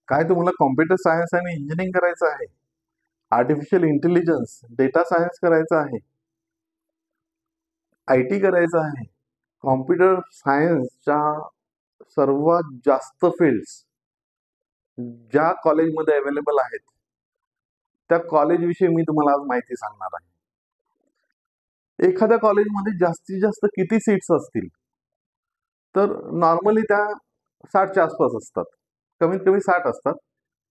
काय तुम्हाला computer science आणि इंजिनिअरिंग करायचं आहे, आर्टिफिशियल इंटेलिजन्स, डेटा सायन्स करायचं आहे, IT करायचं आहे? कॉम्प्युटर सायन्सच्या सर्वात जास्त फील्ड्स ज्या कॉलेजमध्ये अवेलेबल आहेत, त्या कॉलेजविषयी मी तुम्हाला आज माहिती सांगणार आहे. एखाद्या कॉलेजमध्ये जास्तीत जास्त किती सीट्स असतील? तर नॉर्मली त्या 60च्या आसपास असतात. कमीत कमी 60 असतात.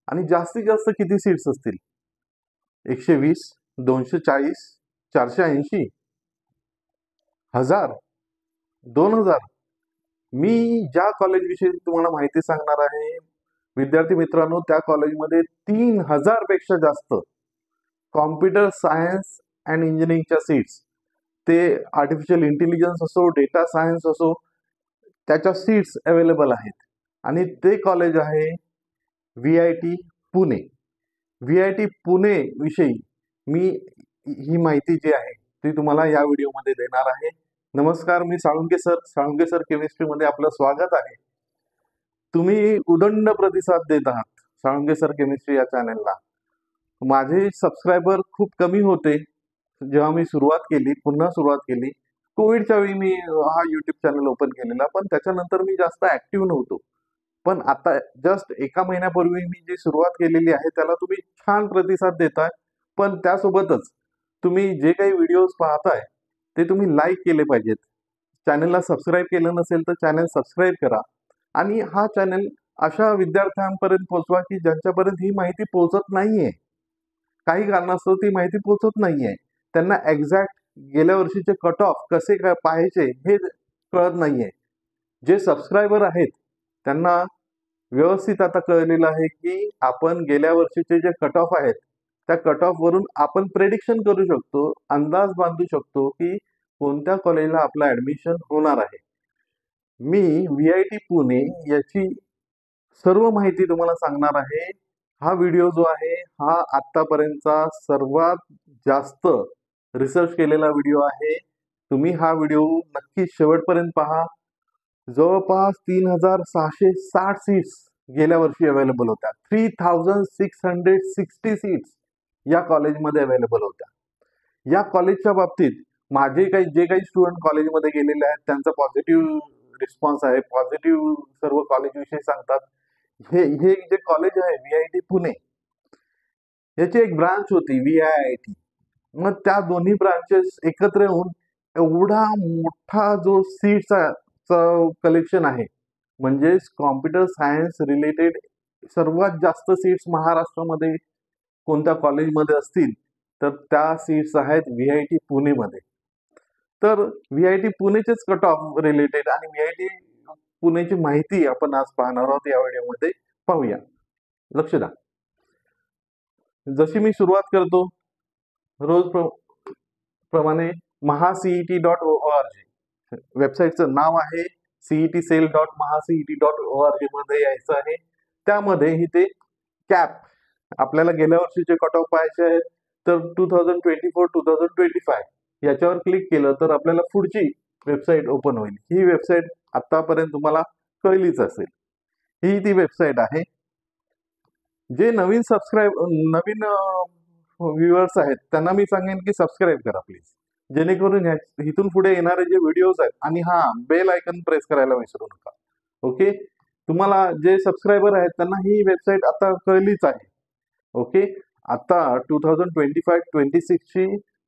आणि जास्तीत जास्त किती सीट्स असतील? 120, 240, 480, 1000, 2000? मी ज्या कॉलेजविषयी तुम्हाला माहिती सांगणार आहे, विद्यार्थी मित्रांनो, त्या कॉलेजमध्ये 3000 पेक्षा जास्त कॉम्प्युटर सायन्स अँड इंजिनिअरिंगच्या सीट्स, ते आर्टिफिशियल इंटेलिजन्स असो, डेटा सायन्स असो, त्याच्या सीट्स अवेलेबल आहेत. आणि ते कॉलेज आहे VIT पुणे. VIT पुणे विषयी मी ही माहिती जी आहे ती तुम्हाला या व्हिडिओमध्ये देणार आहे. नमस्कार, मी साळुंके सर केमिस्ट्रीमध्ये आपलं स्वागत आहे. तुम्ही उदंड प्रतिसाद देत आहात साळुंके सर केमिस्ट्री या चॅनलला. माझे सबस्क्रायबर खूप कमी होते जेव्हा मी पुन्हा सुरुवात केली. कोविडच्या वेळी मी हा युट्यूब चॅनल ओपन केलेला, पण त्याच्यानंतर मी जास्त ऍक्टिव्ह नव्हतो. पण आता जस्ट एका महिन्यापूर्वी मी जी सुरुवात केलेली आहे त्याला तुम्ही छान प्रतिसाद देताय. पण त्यासोबतच तुम्ही जे काही व्हिडिओज पाहताय ते तुम्ही लाईक केले पाहिजेत. चॅनलला सबस्क्राईब केलं नसेल तर चॅनल सबस्क्राईब करा. आणि हा चॅनल अशा विद्यार्थ्यांपर्यंत पोहोचवा की ज्यांच्यापर्यंत ही माहिती पोहोचत नाहीये. काही कारणास्तव ती माहिती पोहोचत नाहीये. त्यांना एक्झॅक्ट गेल्या वर्षीचे कट ऑफ कसे काय पाहायचे हे कळत नाहीये. जे सबस्क्रायबर आहेत त्यांना व्यवस्थित आता कळलेलं आहे की आपण गेल्या वर्षीचे जे कट ऑफ आहेत त्या कट ऑफ वरून आपण प्रेडिक्शन करू शकतो, अंदाज बांधू शकतो की कोणत्या कॉलेजला आपलं ऍडमिशन होणार आहे. मी VIT पुणे याची सर्व माहिती तुम्हाला सांगणार आहे. हा व्हिडिओ जो आहे हा आतापर्यंतचा सर्वात जास्त रिसर्च केलेला व्हिडिओ आहे. तुम्ही हा व्हिडिओ नक्की शेवटपर्यंत पहा. जवळपास 3660 सीट्स गेल्या वर्षी अवेलेबल होत्या. 3660 सीट्स या कॉलेजमध्ये अवेलेबल होत्या. या कॉलेजच्या बाबतीत जे काही स्टुडंट कॉलेजमध्ये गेलेले आहेत त्यांचा पॉझिटिव्ह रिस्पॉन्स आहे. पॉझिटिव्ह सर्व कॉलेजविषयी सांगतात. हे हे जे कॉलेज आहे VIT पुणे, याची एक ब्रांच होती VIIT. मग त्या दोन्ही ब्रांचेस एकत्र येऊन एवढा मोठा जो सीट्सचा कलेक्शन आहे, म्हणजेच कॉम्प्युटर सायन्स रिलेटेड सर्वात जास्त सीट्स महाराष्ट्रामध्ये कोणत्या कॉलेजमध्ये असतील तर त्या सीट्स आहेत VIT पुणेमध्ये. तर VIT पुणेचेच कट ऑफ रिलेटेड आणि VIT पुणेची माहिती आपण आज पाहणार आहोत या व्हिडिओमध्ये. पाहूया. लक्ष द्या. जशी मी सुरुवात करतो रोज प्रमाणे mahacet.org वेबसाईटचं नाव आहे. cetcell.mahacet.org मध्ये यायचं आहे. त्यामध्ये इथे कॅप आपल्याला गेल्या वर्षीचे कट ऑफ पाहायचे आहेत तर 2024-2025 याच्यावर क्लिक केलं तर आपल्याला पुढची वेबसाईट ओपन होईल. ही वेबसाईट आतापर्यंत तुम्हाला कळलीच असेल. ही ती वेबसाईट आहे. जे नवीन व्ह्युअर्स आहेत त्यांना मी सांगेन की सबस्क्राईब करा प्लीज, जेणेकरून इथून पुढे येणारे जे व्हिडिओज आहेत, आणि हा बेल आयकन प्रेस करायला विसरू नका. ओके, तुम्हाला जे सबस्क्रायबर आहेत त्यांना ही वेबसाईट आता कळलीच आहे. ओके, आता 2025-26 ची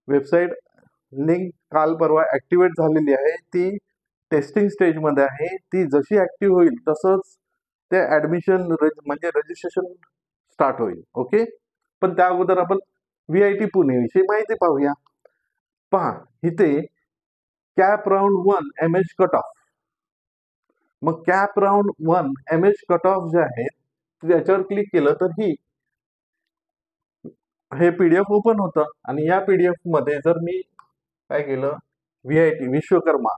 वेबसाईट लिंक काल परवा ऍक्टिव्हेट झालेली आहे. ती टेस्टिंग स्टेजमध्ये आहे. ती जशी ऍक्टिव्ह होईल तसंच ते ऍडमिशन म्हणजे रजिस्ट्रेशन स्टार्ट होईल. ओके, पण त्या अगोदर आपण VIT पुणे विषयी माहिती पाहूया. पहा, इथे CAP round 1 MH cut off. मग CAP round 1 MH cut off जे आहेत त्याच्यावर क्लिक केलं तर हे PDF ओपन होतं. आणि या PDF मध्ये जर मी काय केलं, VIT विश्वकर्मा,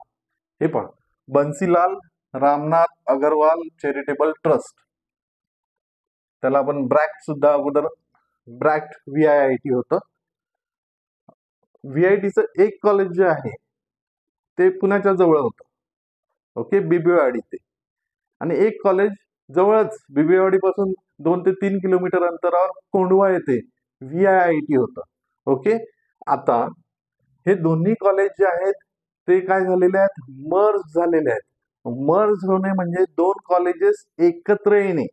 हे पहा, बन्सीलाल रामनाथ अगरवाल चॅरिटेबल ट्रस्ट, त्याला आपण ब्रॅक्ट सुद्धा अगोदर ब्रॅक्ट VIIT होतं. VITचं एक कॉलेज जे आहे ते पुण्याच्या जवळ होतं. ओके, बिबवेवाडी ते. आणि एक कॉलेज जवळच बिबवेवाडी पासून 2 ते 3 किलोमीटर अंतरावर कोंढवा येथे VIIT होतं. ओके. आता हे दोन्ही कॉलेज जे आहेत ते काय झालेले आहेत, मर्ज झालेले आहेत. मर्ज होणे म्हणजे दोन कॉलेजेस एकत्र येणे.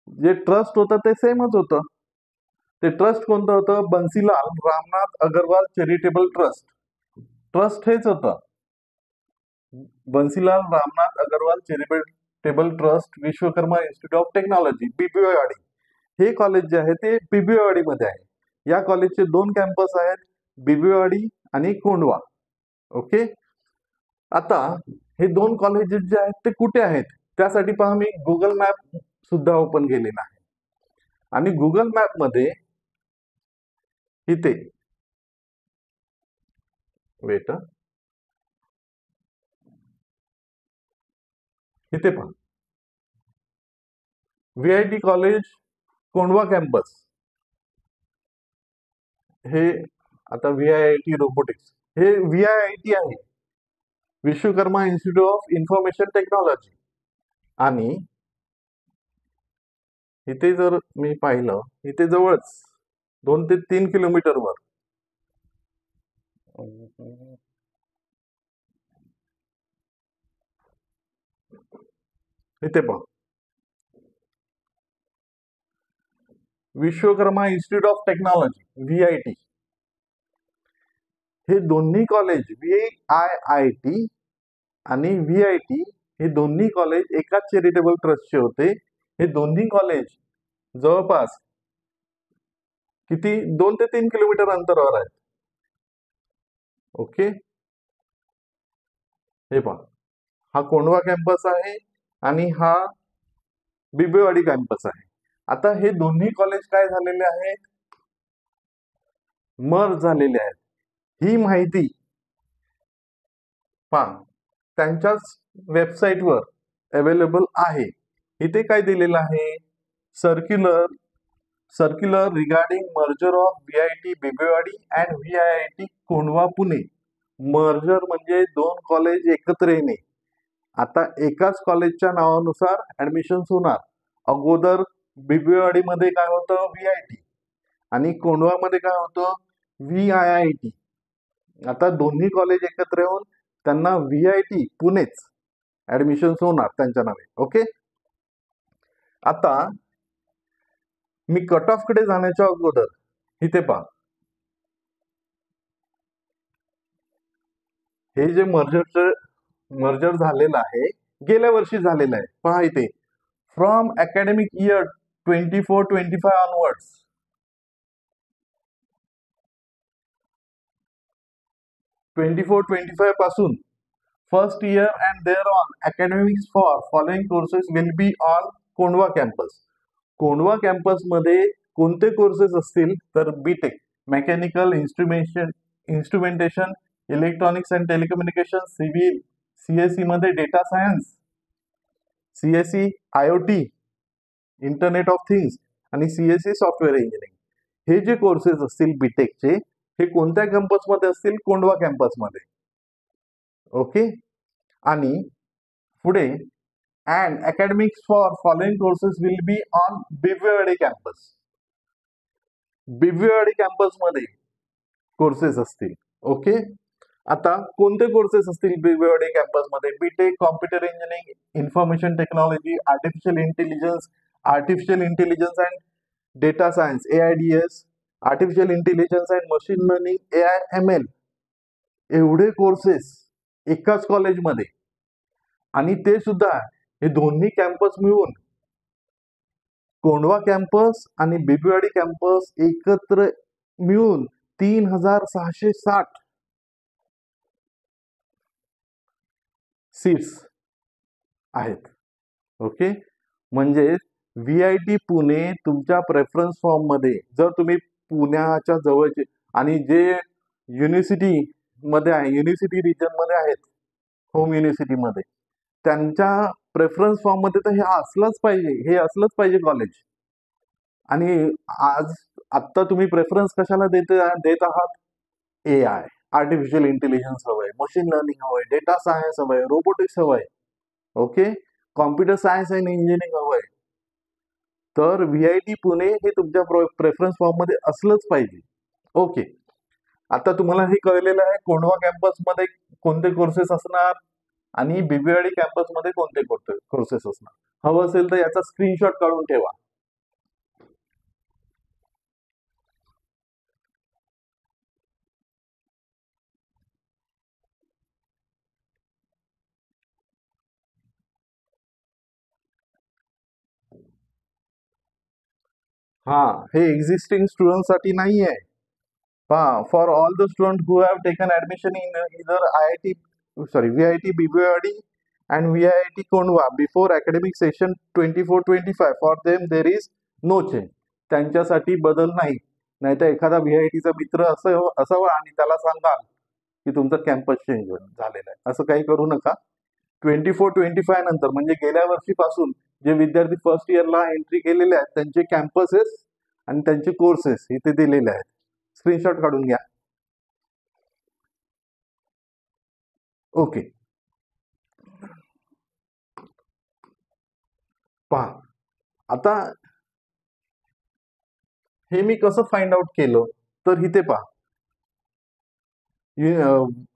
जे ट्रस्ट होतं ते सेमच होतं. ते ट्रस्ट कोणतं होतं, Bansilal Ramnath Agarwal charitable trust. Trust हेच होतं, Bansilal Ramnath Agarwal charitable trust Vishwakarma Institute of technology Bibwewadi. हे कॉलेज जे आहे ते बिबवेवाडी मध्ये आहे. या कॉलेजचे 2 कॅम्पस आहेत, बिबवेवाडी आणि कोंढवा. ओके. आता हे 2 कॉलेजेस जे आहेत ते कुठे आहेत, त्यासाठी पहा मी गुगल मॅप सुद्धा ओपन केलेला आहे. आणि गुगल मॅप मध्ये इथे वेट इथे पहा, VIT कॉलेज कोंढवा कॅम्पस. हे आता VIT रोबोटिक्स हे VIT आहे, Vishwakarma Institute of information technology. आणि इथे जर मी पाहिलं, इथे जवळच 2 ते 3 किलोमीटरवर इथे पहा, Vishwakarma Institute of technology VIT. हे दोन्ही कॉलेज VIIT आणि VIT हे दोन्ही कॉलेज एकाच चॅरिटेबल ट्रस्टचे होते. हे दोन्ही कॉलेज जवळपास किती 2 ते 3 किलोमीटर अंतरावर आहेत. ओके. हे पहा, हा कोंढवा कॅम्पस आहे आणि हा बिबवेवाडी कॅम्पस आहे. आता हे दोन्ही कॉलेज काय झालेले आहेत, मर्ज झालेले आहेत. ही माहिती पहा त्यांच्याच वेबसाईटवर अवेलेबल आहे. इथे काय दिलेलं आहे, circular regarding merger of VIT Bibwewadi and VIIT Kondhwa Pune. Merger म्हणजे 2 कॉलेज एकत्र येणे. आता एकाच कॉलेजच्या नावानुसार ऍडमिशन होणार. अगोदर बिबवेवाडी मध्ये काय होतं, VIT, आणि कोंढवा मध्ये काय होतं, VIIT. आता दोन्ही कॉलेज एकत्र येऊन त्यांना VIT पुणेच ऍडमिशन होणार त्यांच्या नावे. ओके. आता मी कट ऑफ कडे जाण्याच्या अगोदर इथे पहा, हे जे मर्जर झालेलं आहे गेल्या वर्षी झालेलं आहे. पहा इथे, फ्रॉम अकॅडमिक इयर 24-25 ऑनवर्ड्स, 24-25 पासून first year and there on academics for following courses will be on Kondhwa campus. Kondhwa campus मध्ये कोणते कोर्सेस असतील तर BTech mechanical instrumentation, electronics and telecommunication, civil, CSE मध्ये data science, CSE IoT, internet of things आणि CSE software engineering. हे जे courses असतील बीटेकचे हे कोणत्या कॅम्पस मध्ये असतील, कोंढवा कॅम्पस मध्ये. ओके. आणि पुढे and academics for following courses will be on Bibwewadi campus. Bibwewadi campus मध्ये कोर्सेस असतील. ओके. आता कोणते कोर्सेस असतील बिबवेवाडी कॅम्पस मध्ये, BTech computer engineering, information technology, artificial intelligence and data science AIDS, artificial intelligence and machine learning AI/ML. एवढे courses एकाच कॉलेजमध्ये. आणि ते सुद्धा हे दोन्ही कॅम्पस मिळून कोंढवा कॅम्पस आणि बिबवेवाडी कॅम्पस एकत्र मिळून 3660 सीट्स आहेत. ओके. म्हणजे VIT पुणे तुमच्या प्रेफरन्स फॉर्म मध्ये जर तुम्ही पुण्याच्या जवळचे आणि जे युनिव्हर्सिटी मध्ये आहे, युनिव्हर्सिटी रिजन मध्ये आहेत, होम युनिव्हर्सिटी मध्ये, त्यांच्या प्रेफरन्स फॉर्म मध्ये तर हे असलंच पाहिजे कॉलेज. आणि आत्ता तुम्ही प्रेफरन्स कशाला देत आहात, AI, आर्टिफिशियल इंटेलिजन्स हवंय, मशीन लर्निंग हवंय, डेटा सायन्स हवंय, रोबोटिक्स हवंय. Okay, computer science and engineering हवंय, तर VIT पुणे हे तुमच्या प्रेफरन्स फॉर्म मध्ये असलंच पाहिजे. ओके, आता तुम्हाला हे कळलेलं आहे कोंढवा कॅम्पस मध्ये कोणते कोर्सेस असणार आणि BBवाडी कॅम्पस मध्ये कोणते कोर्सेस असणार. हवं असेल तर याचा स्क्रीनशॉट काढून ठेवा. हा, हे एक्झिस्टिंग स्टुडंट साठी नाही आहे. पहा, for all the student who have taken admission in either VIT BBवाडी and VIT Kondhwa before academic session 24-25 for them there is no change. त्यांच्यासाठी बदल नाही. नाहीतर एखादा VITचा मित्र असावा आणि त्याला सांगाल की तुमचं कॅम्पस चेंज झालेलं आहे, असं काही करू नका. 24-25 नंतर म्हणजे गेल्या वर्षीपासून जे विद्यार्थी फर्स्ट इयरला एंट्री केलेले आहेत त्यांचे कॅम्पसेस आणि त्यांचे कोर्सेस इथे दिलेले आहेत. स्क्रीनशॉट काढून घ्या. ओके, पहा आता हे मी कसं फाइंड आउट केलं, तर इथे पहा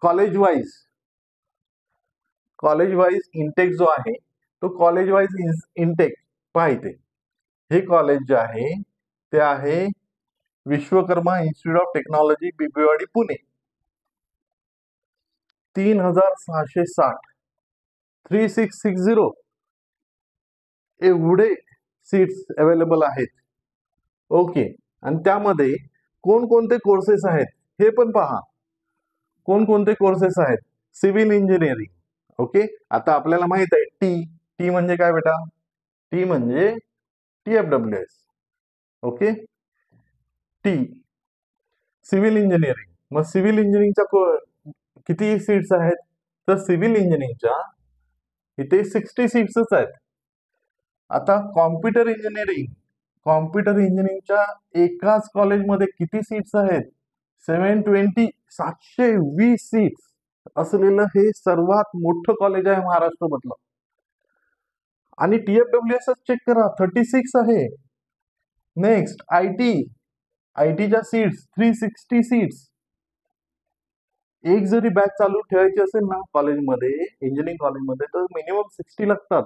कॉलेज वाईज इंटेक जो आहे तो कॉलेज वाईज इंटेक पहा इथे. हे कॉलेज जे आहे ते आहे विश्वकर्मा इन्स्टिट्यूट ऑफ टेक्नॉलॉजी BBवाडी पुणे. 3660 3660 एवढे सीट्स अवेलेबल आहेत. ओके, आणि त्यामध्ये कोणकोणते कोर्सेस आहेत हे पण पहा. कोणकोणते कोर्सेस आहेत. Civil engineering. ओके, आता आपल्याला माहित आहे टी म्हणजे काय बेटा, टी म्हणजे TFWS. Okay, T civil engineering. मग सिव्हिल इंजिनिअरिंगच्या किती सीट्स आहेत, तर सिव्हिल इंजिनिअरिंगच्या इथे 60 सीट्सच आहेत. आता कॉम्प्युटर इंजिनिअरिंगच्या एकाच कॉलेजमध्ये किती सीट्स आहेत, 720 सीट्स असलेलं हे सर्वात मोठं कॉलेज आहे महाराष्ट्रामधलं. आणि TFWS चेक करा, 36 आहे. नेक्स्ट आयटीच्या सीट्स 360 सीट्स. एक जरी बॅच चालू ठेवायची असेल ना कॉलेजमध्ये, इंजिनिअरिंग कॉलेजमध्ये, तर मिनिमम 60 लागतात.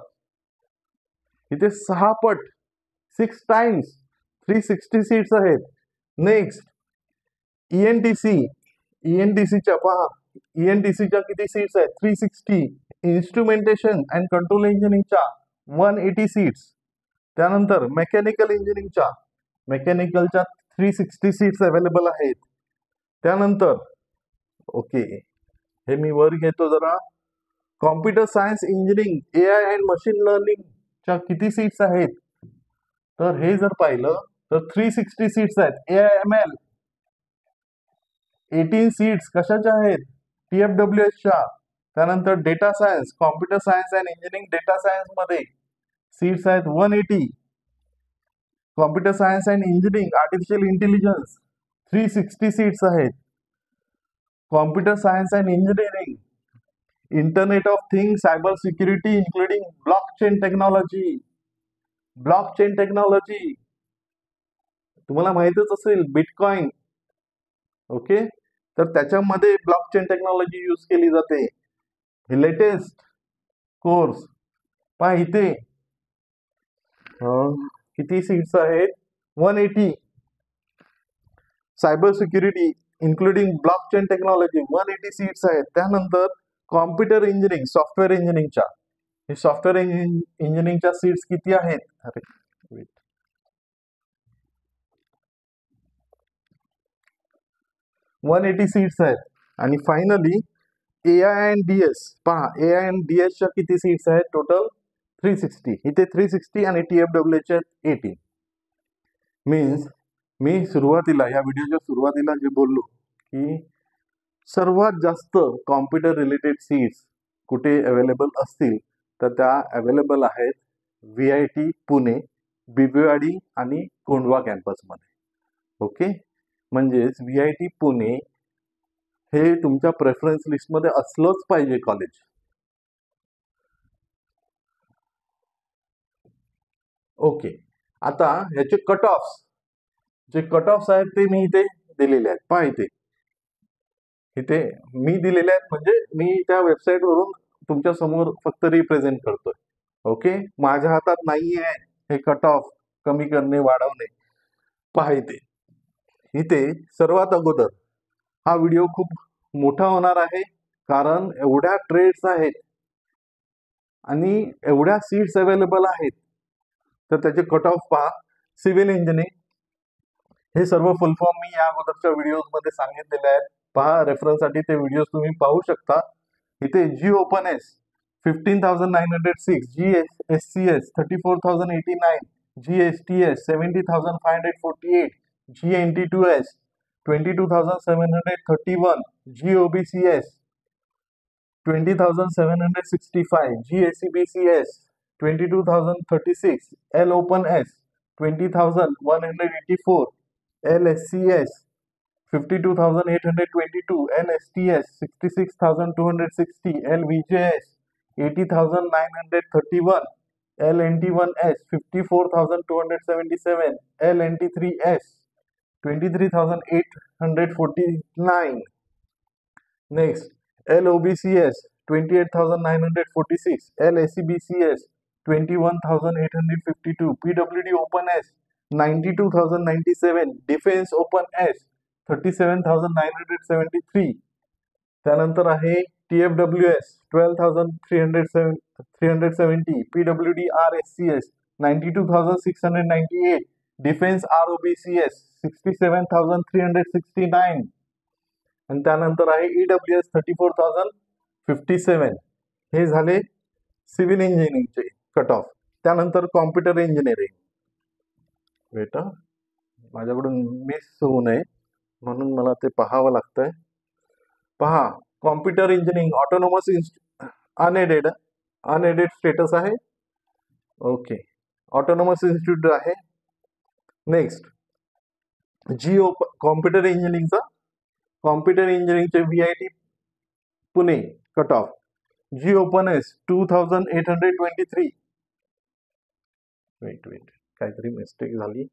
इथे 6 पट 6 टाइम्स 360 सीट्स आहेत. नेक्स्ट ENTCच्या पहा, ENTCच्या किती सीट्स आहेत, 360. इन्स्ट्रुमेंटेशन अँड कंट्रोल इंजिनिअरिंगच्या 180 सीट्स. त्यानंतर मेकॅनिकलच्या 360 सीट्स अवेलेबल आहेत. त्यानंतर ओके, हे मी वर घेतो जरा. Computer science engineering AI and machine लर्निंगच्या किती सीट्स आहेत, तर हे जर पाहिलं तर 360 सीट्स आहेत. AIML 18 सीट्स कशाच्या आहेत, TFWSच्या. त्यानंतर data science, computer science and engineering data science मध्ये सीट्स आहेत 180. Computer science and engineering artificial intelligence 360 seats आहेत. Computer science and engineering internet of things cyber security including blockchain technology तुम्हाला माहितच असेल, बिटकॉइन. ओके, तर त्याच्यामध्ये ब्लॉकचेन टेक्नॉलॉजी यूज केली जाते. लेटेस्ट कोर्स पहा इथे किती सीट्स आहेत, 180. Cyber security including blockchain technology 180 seats आहेत. त्यानंतर कॉम्प्युटर इंजिनिअरिंग सॉफ्टवेअर इंजिनिअरिंगच्या सीट्स किती आहेत, 180 सीट्स आहेत. आणि फायनली AI अँड DS पहा, AI अँड DS किती सीट्स आहेत, टोटल 360. इथे 360 आणि TFWSच्या 18. मीन्स मी सुरुवातीला या व्हिडिओच्या सुरुवातीला जे बोललो की सर्वात जास्त कॉम्प्युटर रिलेटेड सीट्स कुठे अवेलेबल असतील, तर त्या अवेलेबल आहेत VIT पुणे, BBवाडी आणि कोंढवा कॅम्पसमध्ये. ओके, म्हणजेच VIT पुणे हे तुमच्या प्रेफरन्स लिस्टमध्ये असलंच पाहिजे कॉलेज. ओके. आता ह्याचे कट ऑफ्स, जे कट ऑफ्स आहेत ते मी इथे दिलेले आहेत. पहा इथे इथे मी दिलेले आहेत, म्हणजे मी त्या वेबसाईट वरून तुमच्या समोर फक्त रिप्रेझेंट करतोय. ओके, माझ्या हातात नाहीये हे कट ऑफ कमी करणे वाढवणे. पहा इथे इथे सर्वात अगोदर हा व्हिडिओ खूप मोठा होणार आहे, कारण एवढ्या ट्रेड्स आहेत आणि एवढ्या सीट्स अवेलेबल आहेत, तर त्याचे कट ऑफ पहा. सिव्हिल इंजिनिअरिंग हे सर्व फुल फॉर्म मी या अगोदरच्या व्हिडिओज मध्ये सांगितलेले आहेत. पहा, रेफरन्ससाठी ते व्हिडिओज तुम्ही पाहू शकता. इथे G open S 15,906, G S C S 34,089, G S T S 70,548, G N T two S 22,731, G O B C S 20,765, G ACBCS 22,036, L Open S 20,184, L SCS 52,822, L STS 66,260, L VJS 80,931, L NT1S 54,277, L NT3S 23,849. Next, LOBCS 28,946, LACBCS 21,852, PWD Open S 92,097, Defense Open S 37,973. त्यानंतर आहे TFWS 12,370, PWD RSCS 92,698, Defense ROBCS 67,369. आणि त्यानंतर आहे EWS 34,057. हे झाले civil इंजिनिअरिंगचे cut off. त्यानंतर computer engineering. बेटा माझ्याकडून मिस होऊ नये म्हणून मला ते पाहावं लागतंय. पहा, computer engineering autonomous unaided status आहे. ओके, ऑटोनॉमस इन्स्टिट्यूट आहे. नेक्स्ट, जिओ कॉम्प्युटर इंजिनिअरिंगचा कॉम्प्युटर इंजिनिअरिंगचे VIT Pune cut off. G open S 2,823. Wait काहीतरी मिस्टेक झाली.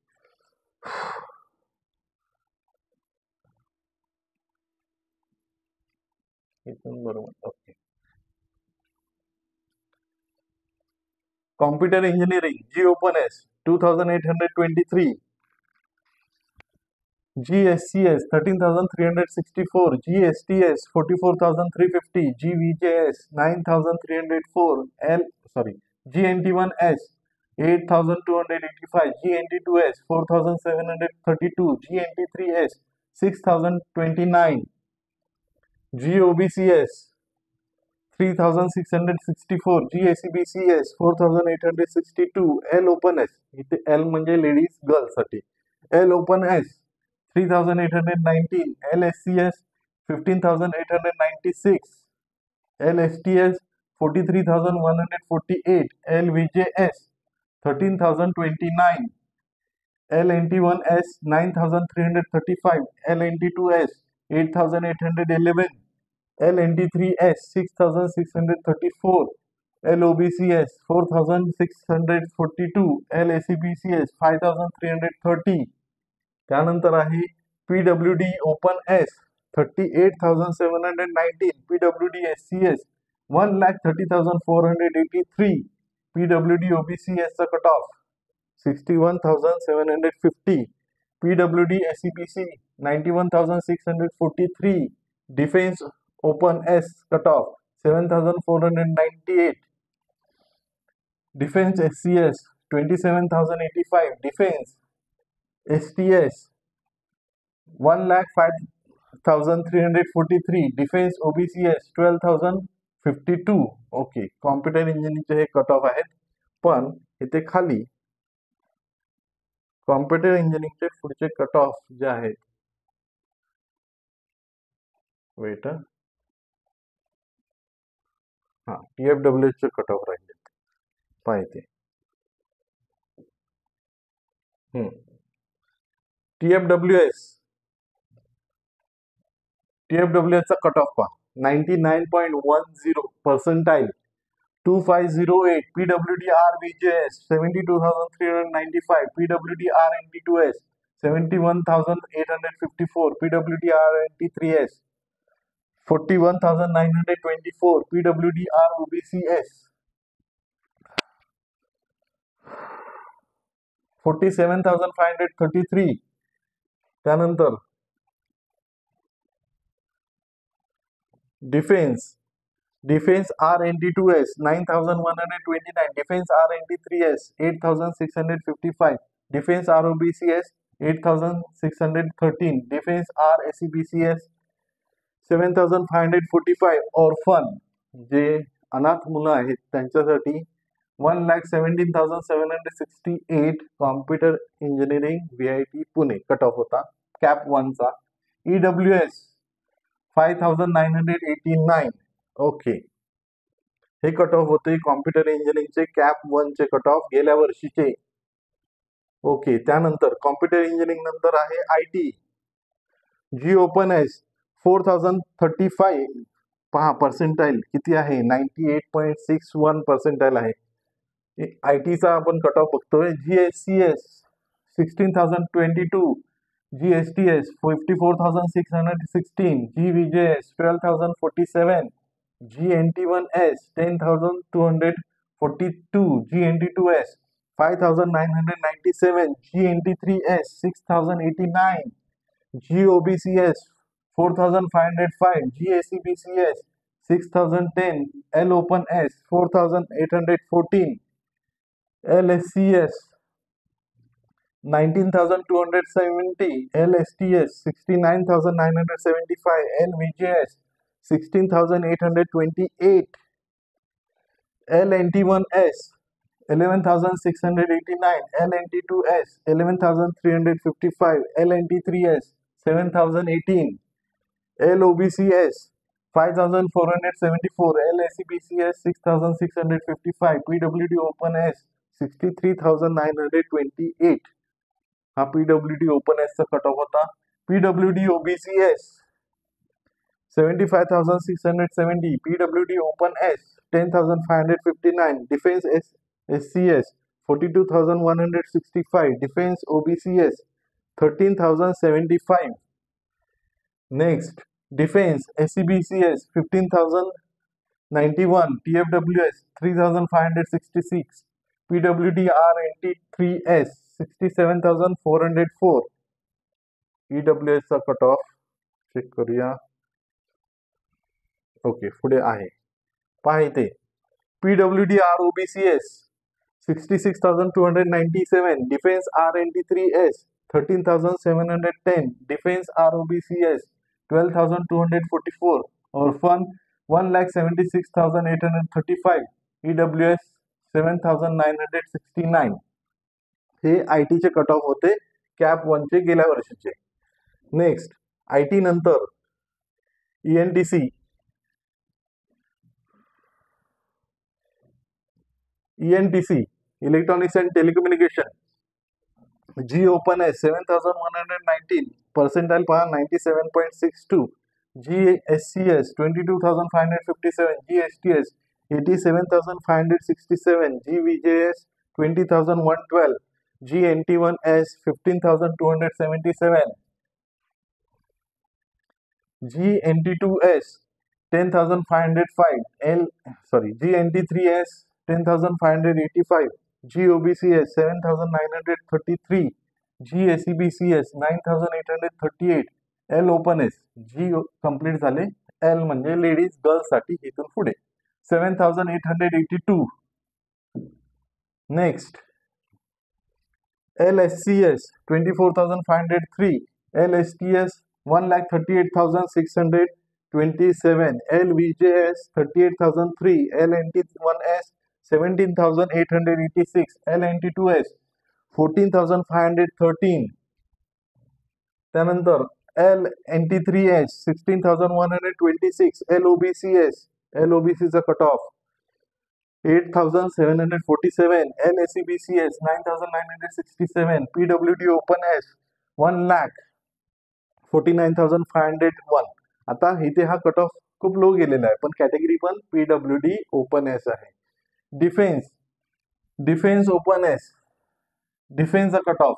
बरोबर. Okay, computer engineering G open S 2,823, GSCS 13,364, GSTS 44,350, GVJS 9,304, GNT1S 8,285, GNT2S 4,732, GNT3S 6,029, GOBCS 3,664, GACBCS 4,862, L Open S, इथे L म्हणजे ladies girls साठी, L Open S 3,819, LSCS 15,896, LSTS 43,148, LVJS 13,029, LNT1S 9,335, LNT2S 8,811, LNT3S 6,634, LOBCS 4,642, LACBCS 5,330. त्यानंतर आहे PWD open S 38,719, PWD SCS 1,30,483, PWD OBCS चा cut off 61,750, PWD SEBC 91,643, defence open S cut off 7,498, defence SCS 27,085, defence STS 1,05,343, defence OBCS 12,052. Okay, computer इंजिनिअरिंगचे हे cut off आहेत. पण इथे खाली computer इंजिनिअरिंगचे पुढचे कट ऑफ जे आहेत, वेट TFWS चे कट ऑफ राहिले पाहिजे. TFWS चा कट ऑफ पहा 99.10 percentile 2508, PWD RVJS 72,395, PWD RNT2S 71,854, PWD RNT3S 41,924, PWD ROBCS 47,533. त्यानंतर defence RNT2S 9,129, defence RNT3S 8,655, defence ROBCS 8,613, defence RSCBCS 7,545. Orphan जे अनाथ मुलं आहेत त्यांच्यासाठी 1,17,768 computer engineering VIT Pune cut of होता कॅप 1 चा. EWS 5,989. ओके, हे कट ऑफ होते कॉम्प्युटर इंजिनिअरिंगचे कॅप 1 चे कट ऑफ गेल्या वर्षीचे. ओके, त्यानंतर कॉम्प्युटर इंजिनिअरिंग नंतर आहे IT. G open S 4,035. पहा पर्सेंटाईल किती आहे, 98.61 पर्सेंटाईल आहे. IT चा आपण कट ऑफ बघतोय. GSCS 16,022, GSTS 54,616, GVJS 12,047, GNT1S 10,242, GNT2S 5,997, GNT3S 6,089, GOBCS 4,505, GACBCS 6,010, LOpenS 4,814, LSCS 19,270, LSTS 69,975, LVJS 16,828, LNT1S 11,689, LNT2S 11,355, LNT3S 7,018, LOBCS 5,474, LSCBCS 6,655, PWD OpenS 63,928. हा PWD OpenS चा कट ऑफ होता. PWD OBCS 75,670, PWD OpenS 10,559, Defense SCS 42,165, Defense OBCS 13,075. Next, Defense SCBCS 15,091, TFWS 3,566, PWD RNT3S 67,404. EWS चा cut of check करूया. Okay, पुढे आहे पहा इथे PWD ROBCS 66,297, defence RNT3S 13,710, defence ROBCS 12,244, orphan 1,76,835, EWS 7,969. हे IT चे कट ऑफ होते कॅप 1 चे गेल्या वर्षीचे. नेक्स्ट, IT नंतर ENTC electronics and telecommunication. G open S 7,119, percentile पहा 97.62, GSCS 22,557, GSTS 87,567, GVJS 20,112, GNT1S 15,277, GNT2S 10,505, GNT3S 10,585, GOBCS 7,933, GACBCS 9,838, LOpenS G complete झाले, L म्हणजे लेडीज गर्ल्स साठी इथून पुढे 7,882. Next, LSCS 24,503, LSTS 1,38,627, LVJS 38,003, LNT1S 17,886, LNT2S 14,513. त्यानंतर LNT3S 16,126, LOBC चा cut of 8,747, LSCBCS 9,967, PWD OpenS 1,49,501. आता इथे हा कट ऑफ खूप लो गेलेला आहे, पण कॅटेगरी पण PWD OpenS आहे. डिफेन्स ओपन एस, डिफेन्सचा कट ऑफ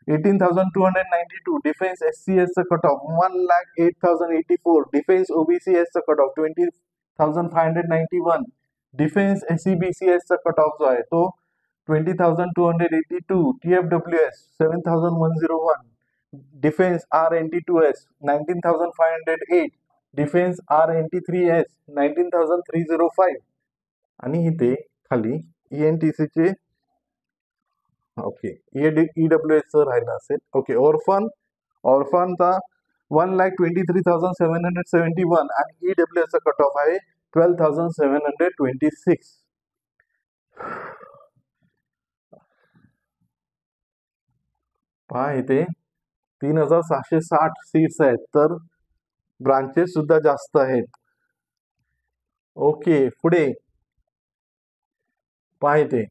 18,292, डिफेन्स SCS चा कट ऑफ 1,08,084, डिफेन्स OBCS चा कट ऑफ 20,591, डिफेन्स SEBCS चा कट ऑफ जो आहे तो 20,282, TFWS 7,101, defence RNT2S 19,508, defence RNT3S 19,305 आणि इथे खाली ENTC चे ओके EWS राहिलं असेल. ओके ऑर्फनचा 1,23,771 आणि EWS चा कट ऑफ आहे 12,726. पहा इथे 3,660 सीट्स आहेत, तर ब्रांचेस सुद्धा जास्त आहेत. ओके पुढे पहा इथे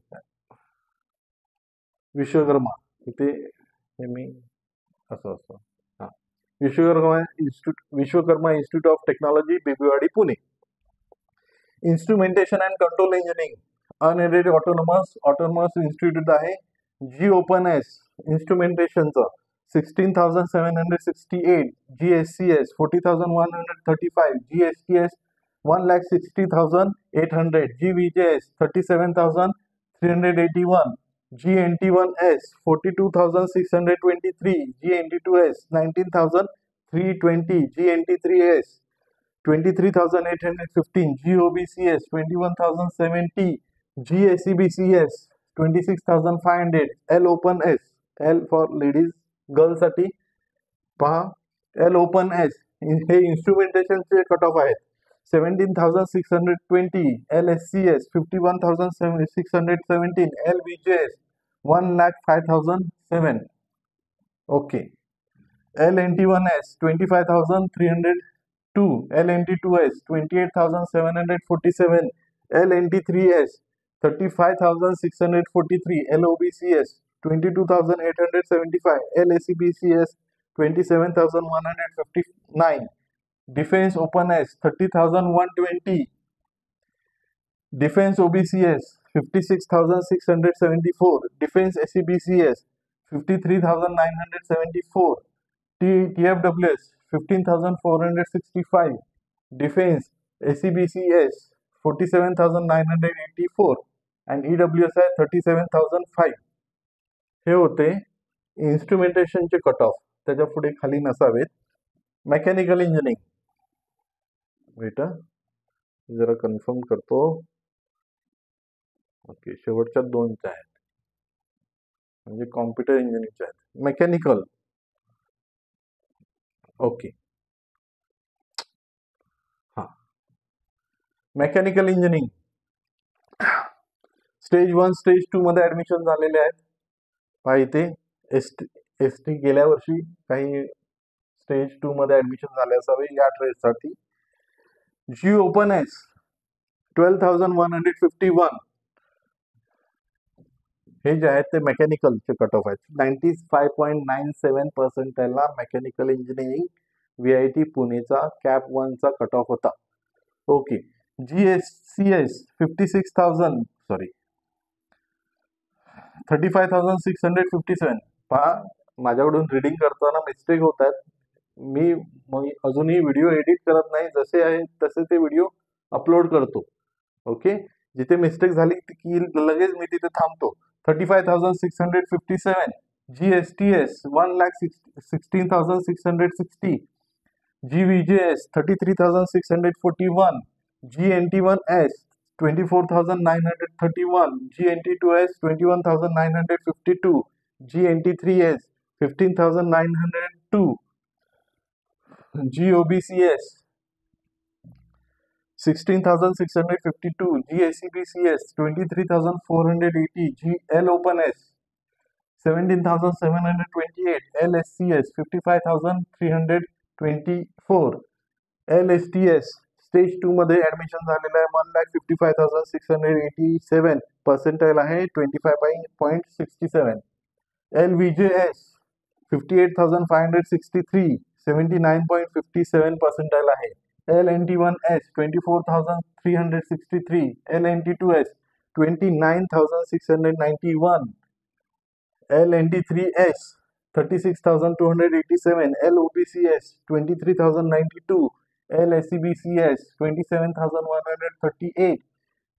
विश्वकर्मा, इथे मी असं हा Vishwakarma Institute of Technology Bibwewadi Pune. Instrumentation and control engineering unaided autonomous institute आहे. जी ओपन एस इन्स्ट्रुमेंटेशनचं 16,768, GSCS 40,135, GSTS 1,60,800, GVJS 37,381, GNT1S 42,623, GNT2S 19,320, GNT3S 23,815, GOBCS 21,070, GSEBCS 26,500, L Open S, L for ladies girls साठी पहा L Open S हे इन्स्ट्रुमेंटेशनचे cut off आहेत 17,620, LSCS 51,617, LVJS 1,05,007. Okay LNT1S 25,302, LNT2S 28,747, LNT3S 35,643, LOBCS 22,875, LACBCS 27,159, Defense Open S 30,120, Defense OBCS 56,674, Defense SEBCS 53,974, TFWS 15,465, Defense SEBCS 47,984 and EWSI 37,005. हे होते इन्स्ट्रुमेंटेशनचे cut off. त्याच्या पुढे खाली नसावेत. मेकॅनिकल इंजिनिअरिंग बेटा जरा कन्फर्म करतो. ओके शेवटच्या दोनच्या आहेत म्हणजे कॉम्प्युटर इंजिनिअरिंगच्या आहेत. Mechanical okay mechanical engineering stage 1 stage 2 मध्ये ऍडमिशन झालेले आहेत. पहा इथे एसटी गेल्या वर्षी काही स्टेज 2 मध्ये ऍडमिशन झाले असावे या ट्रेडसाठी. जी ओपन एस 12,151 हे जे आहेत ते मेकॅनिकलचे कट ऑफ आहेत. 95.97% मेकॅनिकल इंजिनिअरिंग VIT पुणेचा कॅप 1 चा कट ऑफ होता. Okay GSCS 35,657. पहा माझ्याकडून रिडिंग करताना मिस्टेक होत आहेत. मी अजूनही व्हिडिओ एडिट करत नाही, जसे आहे तसे ते व्हिडिओ अपलोड करतो. ओके जिथे मिस्टेक झाली की लगेच मी तिथे थांबतो. 35,657, GSTS 1,16,660, GVJS 33,641, GNT1S 24,931, GNT2S 21,952, GNT3S 15,902, GOBCS 16,652, GSEBCS 23,480, GL Open S 17,728, LSCS 55,324, LSTS stage 2 मध्ये ऍडमिशन झालेलं आहे. 1,55,687 पर्सेंटाइल आहे 25.67. LVJS 58,563 79.57 पर्सेंटाइल आहे. LNT1S 24,363, LNT2S 29,691, LNT3S 36,287, LOBCS 23,092, LSCBCS 27,138,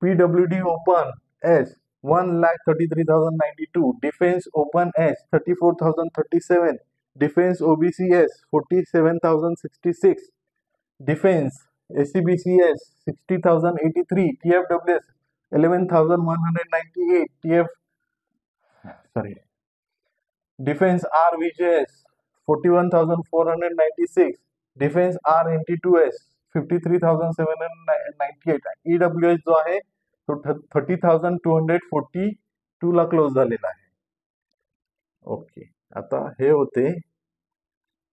PWD Open S 1,33,092, Defense Open S 34,037, Defense OBCS 47,066, Defense SCBCS 60,083, TFWS 11,198, Defense RVJS 41,496, Defense RNT2S 53,798, EWS जो आहे तो 30,242 ला close झालेला आहे. ओके, आता हे होते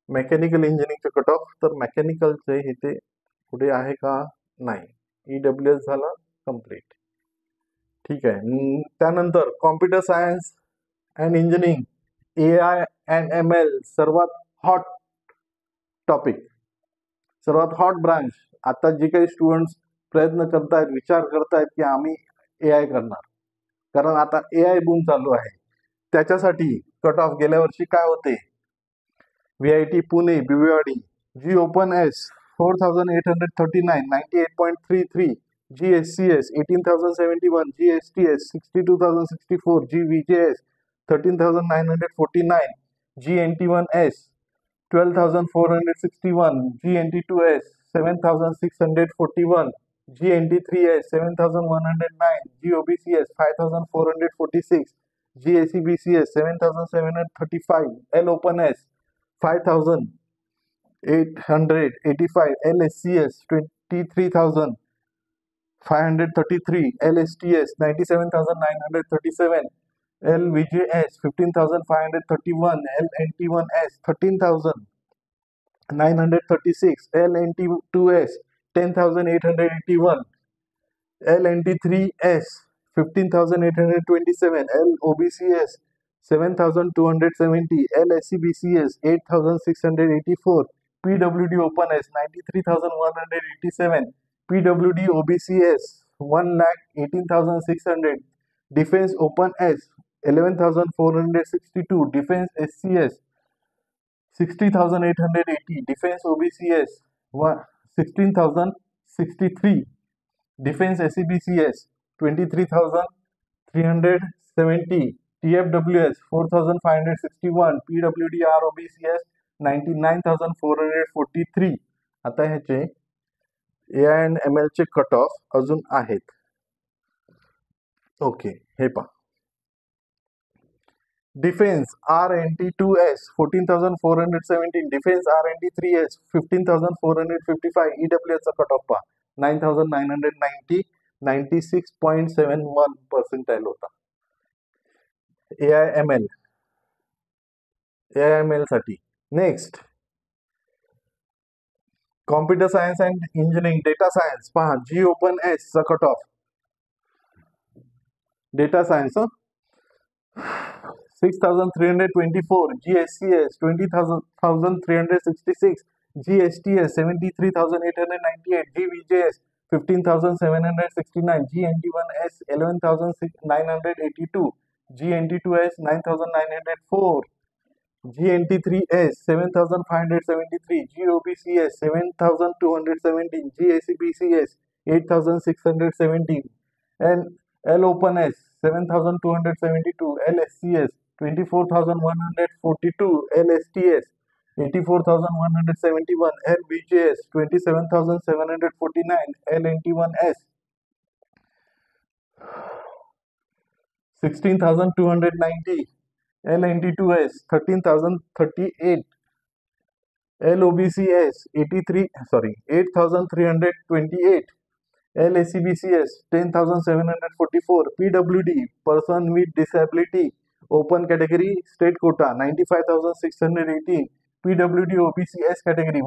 मेकॅनिकल इंजिनिअरिंगचे कट ऑफ. तर मेकॅनिकलचे हे ते पुढे आहे का? नाही. EWS झाला कम्प्लीट. ठीक आहे. त्यानंतर computer science and engineering, AI and ML सर्वात हॉट टॉपिक, सर्वात हॉट ब्रांच. आता जे काही स्टुडंट्स प्रयत्न करतायत, विचार करतायत की आम्ही AI करणार, कारण आता AI बूम चालू आहे. त्याच्यासाठी कट ऑफ गेल्या वर्षी काय होते? VIT Pune BBवाडी G Open S 4,839 98.33, GSCS 18,071, GSTS 62,064, GVJS 13,949, GNT1S 12,461, GNT2S 7,641, GNT3S 7,109, GOBCS 5,446, GACBCS 7,735, LOpenS 5,885, LSCS 23,533, LSTS 97,937, LVJS 15,531, LNT1S 13,936, LNT2S 10,881, LNT3S 15,827, LOBCS 7,270, LSCBCS 8,684, PWD Open S 93,187, PWD OBCS 1,18,600, Defense Open S 11,462, Defense SCS 60,880, Defense OBCS 16,063, Defense SCBCS 23,370, TFWS 4,561, PWD ROBCS 99,443. आता ह्याचे AI and ML चे cut off अजून आहेत. Okay, हे पहा. Defence RNT2S 14,417, defence RNT3S 15,455, EWS चा cut of पहा 9,990, 96.71% होता. AI ML साठी. Next computer science and engineering, data science पहा. G Open S चा cut of, data science 6,324, GSCS 20,366, GSTS 73,898, GVJS 15,769, GNT1S 11,982, GNT2S 9,904, GNT3S 7,573, GOBCS 7,217, GACBCS 8,617, and LOpenS 7,272, LSCS 24,142, LSTS 84,171, LVJS 27,749, LNT1S 16,290, LNT2S 13,038, LOBCS 8,328, LSCBCS 10,744, PWD Person with Disability Open Category State Quota 95,618, PWD OBCS Category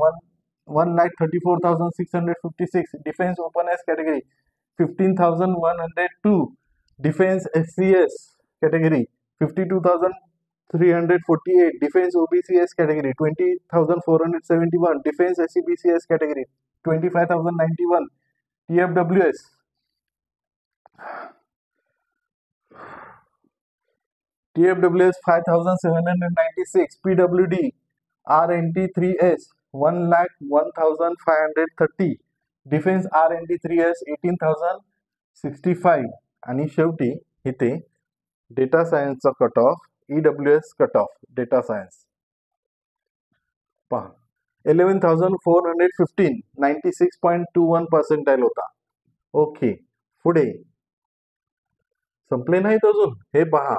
1,34,656, Defense Open S Category 15,102, Defense SCS Category 52,348, Defense OBCS Category 20,471, Defense SCBCS Category 25,091, TFWS TFWS 5,796, PWD RNT3S 1,01,530, defence RNT3S 18,065 आणि शेवटी इथे data सायन्सचा cut off EWS cut off data science पहा 11,415 96.21% होता. Okay, पुढे संपले नाहीत अजून, हे पहा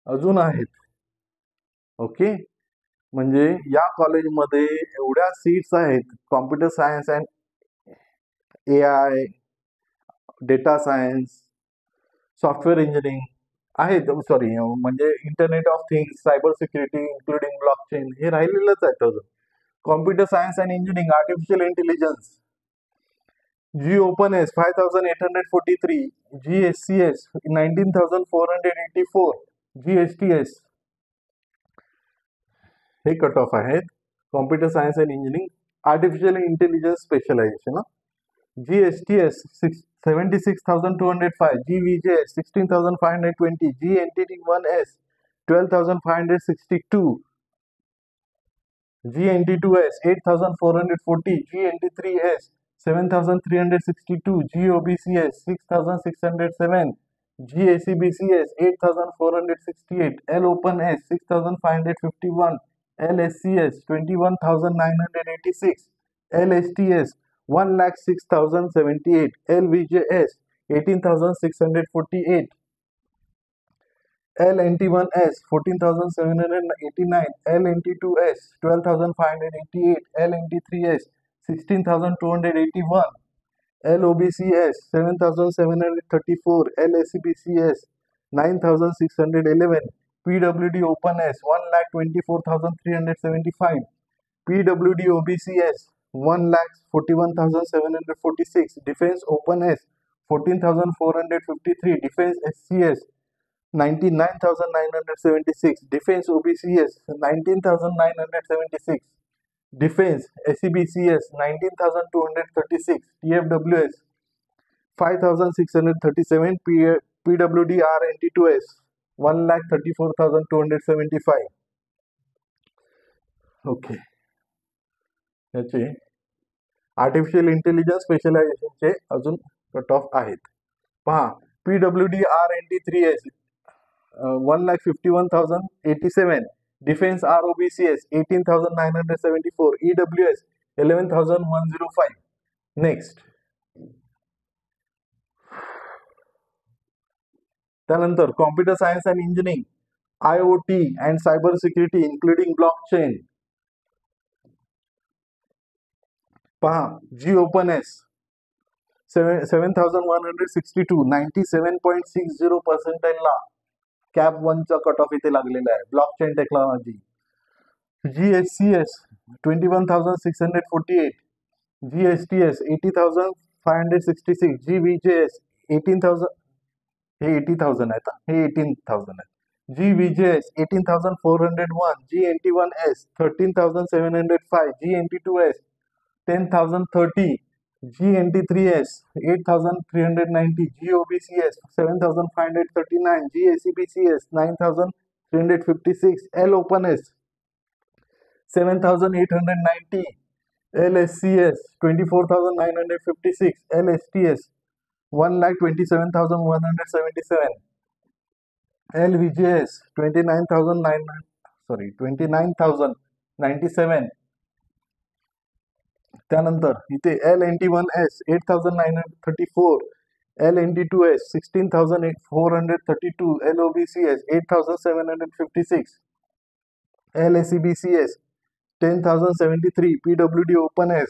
अजून आहेत. ओके, म्हणजे या कॉलेजमध्ये एवढ्या सीट्स आहेत, computer science and AI, data science, software engineering आहेत, सॉरी म्हणजे internet of things, cyber security including blockchain हे राहिलेलंच आहेत अजून. Computer science and engineering, artificial intelligence, G Open S 5,843, GSCS 19,484, GSTS हे कट ऑफ आहेत. Computer science and engineering, artificial intelligence specialisation, GSTS 76,205, GVJS 16,520, GNTT1S 12,562, GNT2S 8,440, GNT3S 7,362, GOBCS 6,607, GACBCS 8,468, LOpenS 6,551, LSCS 21,986, LSTS 1,06,078, LVJS 18,648, LNT1S 14,789, LNT2S 12,588, LNT3S 16,281, LOBCS 7,734, LSCBCS 9,611, PWD OpenS 1,24,375, PWD OBCS 1,41,746, Defense OpenS 14,453, Defense SCS 99,976, Defense OBCS 19,976, Defense SCBCS 19,236, TFWS 5,637, PWD RNT2S 1,34,275. Okay, याचे artificial intelligence स्पेशलायझेशनचे अजून cut off आहेत. पहा, PWD RNT3S 1,51,087, Defense ROBCS 18,974, EWS 11,105. Next, त्यानंतर computer science and engineering, IoT and cyber security including blockchain. पहा, G OpenS 7,162, 97.60% ला cap 1चा cut off इथे लागलेला आहे. Blockchain technology, GSCS 21,648, GSTS 80,566, GVJS 18,000, हे 80,000 आहेत, हे 18,000 आहेत. GVJS 18,401, GNT1S 13,705, GNT2S 10,030, GNT3S 8,390, GOBCS 7,539, GACBCS 9,356, LOpenS 7,890, LSCS 24,956, LSTS 1,27,177, LVJS 29,097. त्यानंतर इथे LNT1S 8,934, LNT2S 16,432, LOBCS 8,756, LSCBCS 10,073, PWD OpenS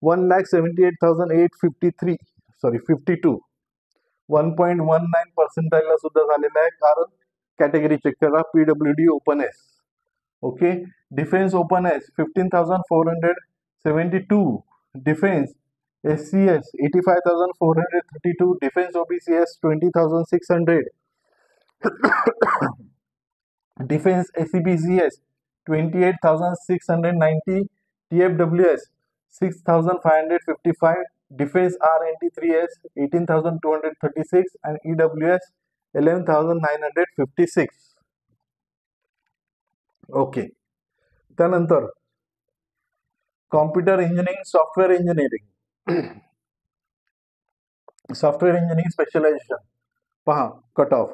1,78,853, 52, 1.19% ला सुद्धा झालेला आहे, कारण कॅटेगरी चेक करा. PWD OpenS. Okay, defence OpenS 15,472, defence SCS 85,432, defence OBCS 20,600, defence SCBCS 28,690, TFWS 6,555, Defense RNT3S 18,236 and EWS 11,956. Okay. त्यानंतर computer engineering, software engineering, software engineering specialisation पहा cut off.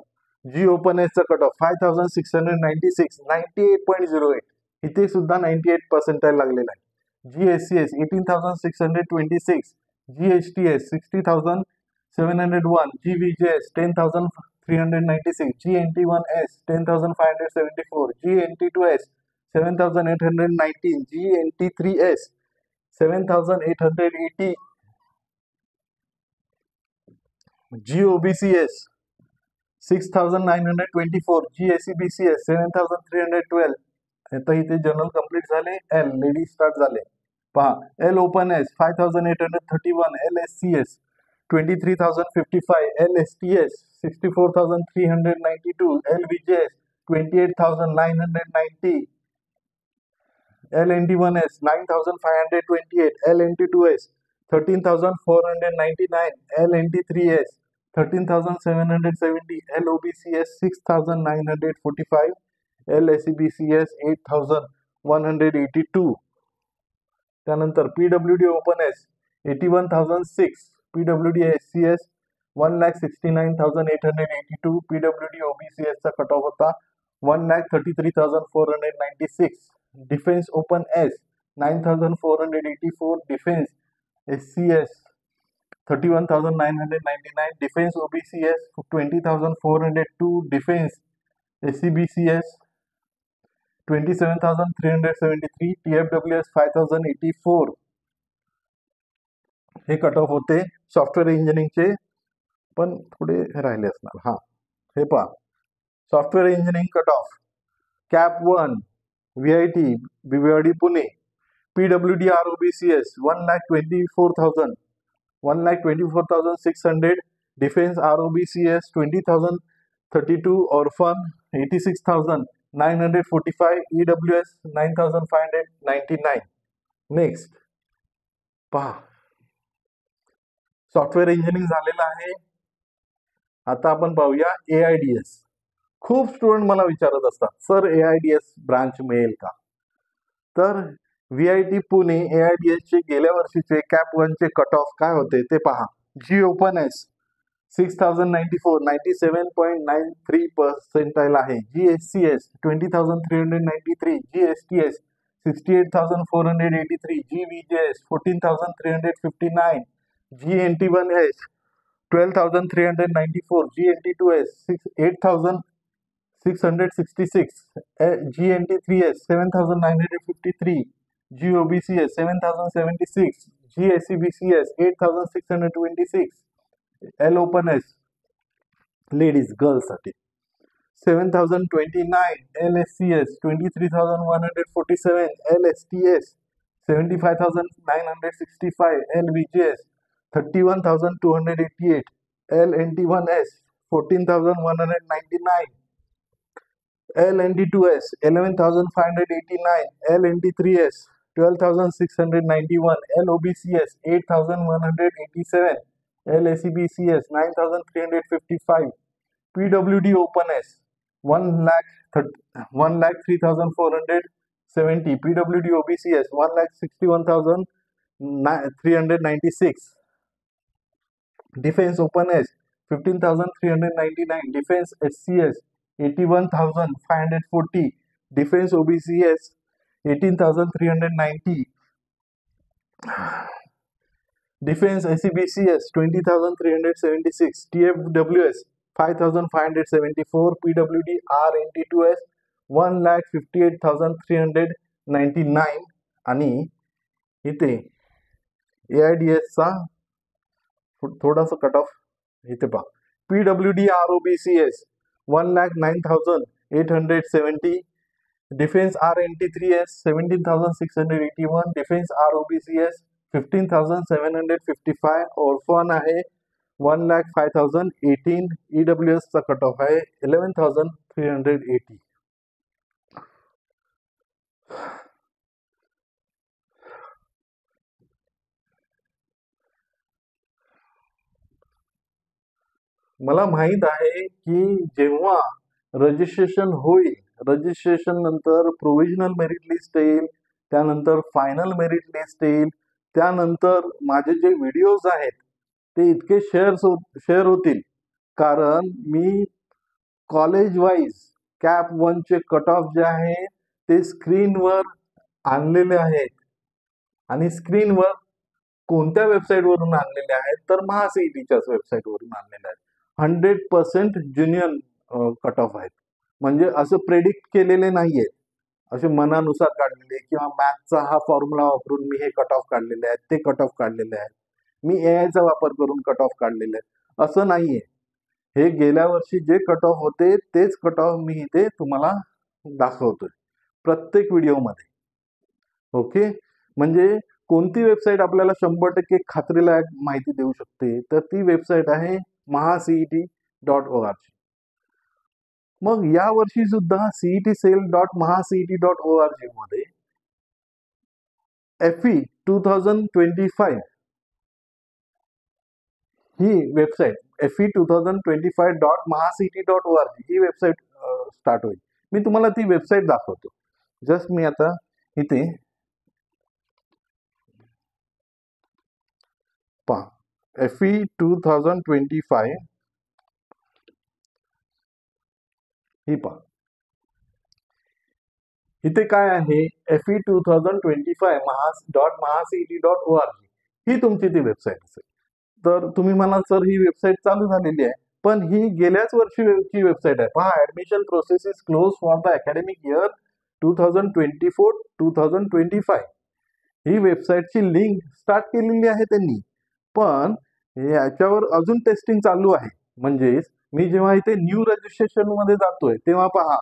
G open एसचा cut off 5,696, 98.08. इथे सुद्धा 98% लागलेला आहे. GSCS 18,626, GHTS 60,701, GVJS 10,396, GNT1S 10,574, GNT2S 7,819, GNT3S 7,880, GOBCS 6,924, GACBCS 7,312. आता इथे general complete झाले. एल लेडीज स्टार्ट झाले पहा. L open S 5,831, LSCS 23,055, LSTS 64,392, LVJS 28,990, LNT1S 9,528, LNT2S 13,499, LNT3S 13,770, LOBCS 6,945, LSCBCS 8,182. त्यानंतर PWD open S 81,006, PWD SCS 1,69,882, PWD OBCS चा cut of होता 1,33,496. Defence open S 9,484, defence SCS 31,999, defence OBCS 20,402, defence SCBCS 27,373, TFWS 5,084. हे cut of होते software इंजिनिअरिंगचे, पण थोडे राहिले असणार. हा हे पहा software engineering cut off. Cap 1 VIT BYD Pune, PWD ROBCS 1,24,000, 1,24,600, defence ROBCS 20,032, orphan 86,945, EWS 9,599. Next पहा सॉफ्टवेअर इंजिनिअरिंग झालेलं आहे. आता आपण पाहूया AIDS. खूप स्टुडंट मला विचारत असतात सर AIDS ब्रांच मिळेल का? तर VIT पुणे AIDS चे गेल्या वर्षीचे कॅप 1 चे कट ऑफ काय होते ते पहा. जी ओपन एस 6,094, 97.93% आहे. GSCS 20,393, GSTS 68,483, GVJS 14,359, GNT1S 12,394, GNT2S 8,666, GNT3S 7,953, GOBCS 7,076, GACBCS 8,626, L open S ladies girls साठी 7,029, LSCS 23,147, LSTS 75,965, LVJS 31,288, LNT1S 14,199, LNT2S 11,589, LNT3S 12,691, LOBCS 8,187, LSCBCS 9,355, PWD Open S 1,03,470, PWD OBCS 1,61,396, Defense Open S 15,399, Defense SCS 81,540, Defense OBCS 18,390, Defense SCBCS 20,376, TFWS 5,574, PWD RNT2S 1,58,399 आणि इथे AIDS चा थोडासा cut off इथे पहा. PWD ROBCS 1,09,870, Defense RNT3S 17,681, Defense ROBCS 15,755, orphan आहे 1,05,018, EWS चा cut of आहे 11,380. मला माहित आहे की जेव्हा रजिस्ट्रेशन होईल, रजिस्ट्रेशन नंतर प्रोव्हिजनल मेरिट लिस्ट येईल, त्यानंतर फायनल मेरिट लिस्ट येईल, त्यानंतर माझे जे व्हिडिओज आहेत ते इतके शेअर होतील, कारण मी कॉलेज वाईज कॅप 1 चे कट ऑफ जे आहे ते स्क्रीनवर आणलेले आहेत. आणि स्क्रीनवर कोणत्या वेबसाईटवरून आणलेले आहेत, तर महासीईटीच्याच वेबसाईटवरून आणलेले आहेत. 100% ज्युनियन कट ऑफ आहेत. म्हणजे असं प्रेडिक्ट केलेले नाहीये, असे मनानुसार काढलेले किंवा मॅथचा हा फॉर्म्युला वापरून मी हे कट ऑफ काढलेले आहेत, ते कट ऑफ काढलेले आहेत, मी एआयचा वापर करून कट ऑफ काढलेले आहेत, असं नाहीये. हे गेल्या वर्षी जे कट ऑफ होते तेच कट ऑफ मी इथे तुम्हाला दाखवतोय प्रत्येक व्हिडिओमध्ये. ओके, म्हणजे कोणती वेबसाईट आपल्याला 100% खात्रीलायक माहिती देऊ शकते, तर ती वेबसाईट आहे mahacet.org. मग या वर्षी सुद्धा cetcell.mahacet.org मध्ये FE 2025 ही वेबसाईट FE 2025.mahacet.org ही वेबसाईट स्टार्ट होईल. मी तुम्हाला ती वेबसाईट दाखवतो. जस्ट मी आता इथे पहा FE 2025 ही पहा. इथे काय आहे, FE 2025.mahacet.org ही तुमची ती वेबसाईट असेल. तर तुम्ही म्हणाल सर ही वेबसाईट चालू झालेली आहे, पण ही गेल्याच वर्षीची वेबसाईट आहे. पहा, admission process is close for the academic year 2024-2025. He वेबसाईटची link start केलेली आहे त्यांनी, पण याच्यावर अजून टेस्टिंग चालू आहे. म्हणजेच मी जेव्हा इथे न्यू रजिस्ट्रेशन मध्ये जातोय तेव्हा पहा,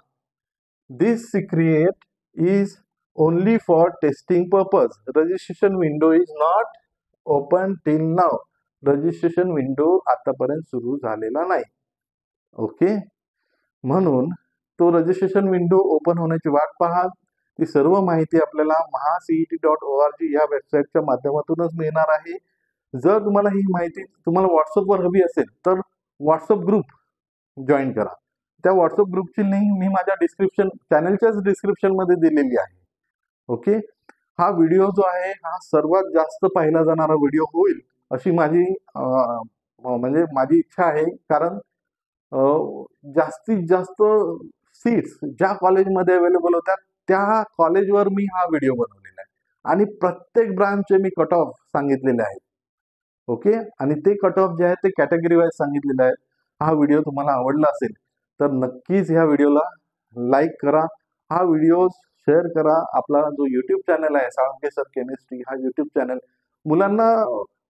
this secret is only for testing purpose. Registration window is not open till now. Registration window आतापर्यंत सुरू झालेला नाही. ओके, म्हणून तो रजिस्ट्रेशन विंडो ओपन होण्याची वाट पहा. ती सर्व माहिती आपल्याला mahacet.org या वेबसाईटच्या माध्यमातूनच मिळणार आहे. जर तुम्हाला ही माहिती तुम्हाला व्हॉट्सअपवर हवी असेल तर व्हॉट्सअप ग्रुप जॉईन करा. त्या व्हॉट्सअप ग्रुपची लिंक मी माझ्या चॅनलच्याच डिस्क्रिप्शन मध्ये दिलेली आहे. ओके, हा व्हिडिओ जो आहे हा सर्वात जास्त पाहिला जाणारा व्हिडिओ होईल अशी माझी इच्छा आहे. कारण जास्तीत जास्त सीट्स ज्या कॉलेजमध्ये अवेलेबल होत्या त्या कॉलेजवर मी हा व्हिडिओ बनवलेला आहे आणि प्रत्येक ब्रांचचे मी कट ऑफ सांगितलेले आहेत. ओके, आणि ते कट ऑफ जे आहे ते कॅटेगरी वाईज सांगितलेले आहे. हा व्हिडिओ तुम्हाला आवडला असेल तर नक्कीच ह्या व्हिडिओला लाईक करा, हा व्हिडिओ शेअर करा. आपला जो युट्यूब चॅनल आहे साळुंखे सर केमिस्ट्री, हा युट्यूब चॅनल मुलांना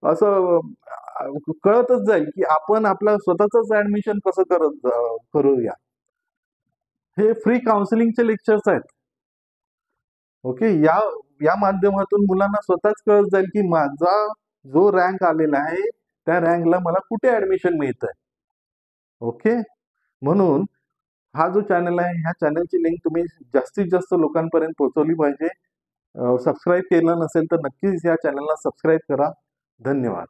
असं कळतच जाईल की आपण आपलं स्वतःच ऍडमिशन कसं करूया. हे फ्री काउन्सिलिंगचे लेक्चर्स आहेत. ओके, या माध्यमातून मुलांना स्वतःच कळत जाईल की माझा जो रँक आलेला आहे त्या रँकला मला कुठे ऍडमिशन मिळतंय. ओके, म्हणून हा जो चॅनल आहे ह्या चॅनलची लिंक तुम्ही जास्तीत जास्त लोकांपर्यंत पोहोचवली पाहिजे. सबस्क्राईब केलं नसेल तर नक्कीच या चॅनलला सबस्क्राईब करा. धन्यवाद.